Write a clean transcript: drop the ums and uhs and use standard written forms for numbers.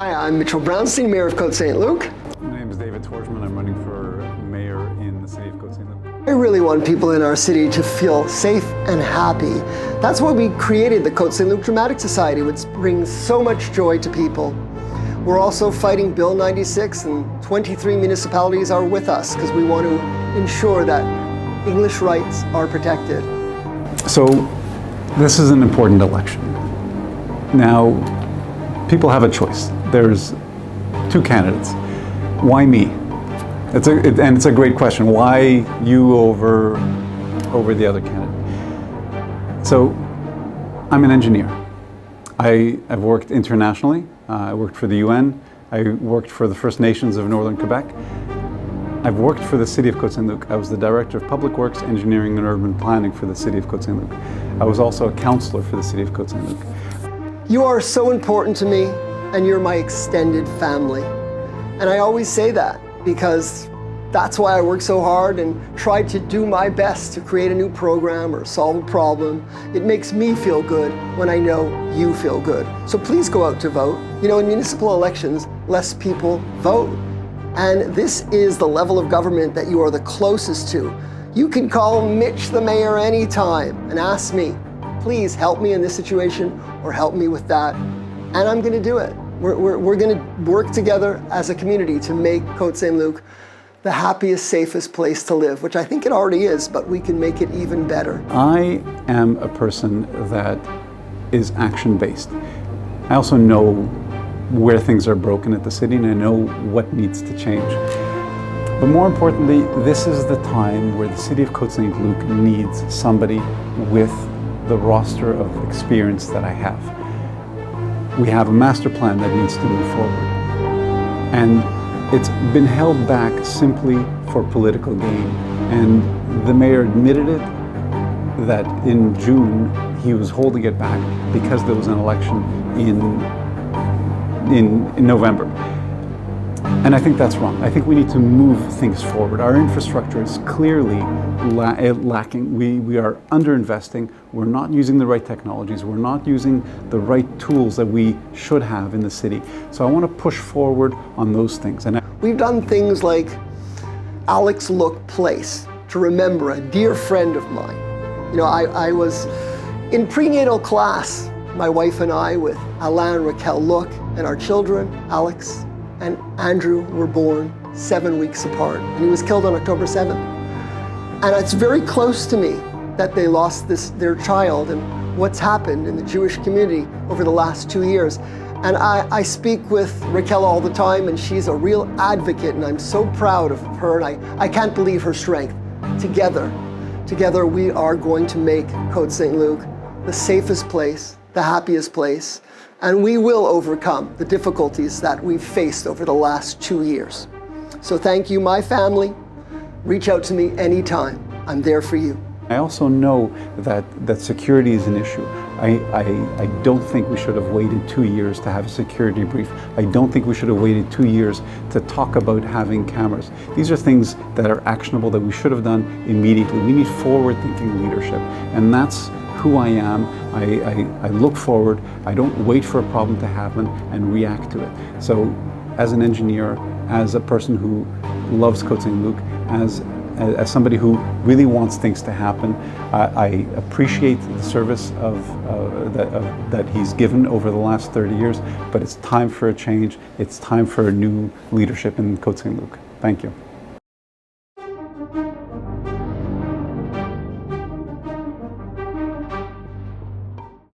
Hi, I'm Mitchell Brownstein, Mayor of Côte St. Luc. My name is David Torchman. I'm running for mayor in the city of Côte St. Luc. I really want people in our city to feel safe and happy. That's why we created the Côte St. Luc Dramatic Society, which brings so much joy to people. We're also fighting Bill 96, and 23 municipalities are with us because we want to ensure that English rights are protected. So this is an important election. Now, people have a choice. There's two candidates. Why me? It's a great question. Why you over the other candidate? So, I'm an engineer. I've worked internationally. I worked for the UN. I worked for the First Nations of Northern Quebec. I've worked for the city of Côte St. Luc. I was the Director of Public Works, Engineering and Urban Planning for the city of Côte St. Luc. I was also a councillor for the city of Côte St. Luc. You are so important to me, and you're my extended family. And I always say that because that's why I work so hard and try to do my best to create a new program or solve a problem. It makes me feel good when I know you feel good. So please go out to vote. You know, in municipal elections, less people vote. And this is the level of government that you are the closest to. You can call Mitch the mayor anytime and ask me, please help me in this situation or help me with that. And I'm gonna do it. We're gonna work together as a community to make Côte St. Luc the happiest, safest place to live, which I think it already is, but we can make it even better. I am a person that is action-based. I also know where things are broken at the city, and I know what needs to change. But more importantly, this is the time where the city of Côte St. Luc needs somebody with the roster of experience that I have. We have a master plan that needs to move forward. And it's been held back simply for political gain. And the mayor admitted it, that in June he was holding it back because there was an election in November. And I think that's wrong. I think we need to move things forward. Our infrastructure is clearly lacking. We are underinvesting. We're not using the right technologies. We're not using the right tools that we should have in the city. So I want to push forward on those things. And we've done things like Alex Look Place to remember a dear friend of mine. You know, I was in prenatal class, my wife and I, with Alain and Raquel Look, and our children, Alex and Andrew, were born 7 weeks apart, and he was killed on October 7th. And it's very close to me that they lost their child and what's happened in the Jewish community over the last 2 years. And I speak with Raquel all the time, and she's a real advocate, and I'm so proud of her, and I can't believe her strength. Together we are going to make Côte St. Luc the safest place, the happiest place, and we will overcome the difficulties that we've faced over the last 2 years. So thank you, my family. Reach out to me anytime. I'm there for you. I also know that security is an issue. I don't think we should have waited 2 years to have a security brief. I don't think we should have waited 2 years to talk about having cameras. These are things that are actionable that we should have done immediately. We need forward-thinking leadership, and that's who I am. I look forward. I don't wait for a problem to happen and react to it. So as an engineer, as a person who loves Côte St. Luc, as somebody who really wants things to happen, I appreciate the service that he's given over the last 30 years, but it's time for a change. It's time for a new leadership in Côte St. Luc. Thank you.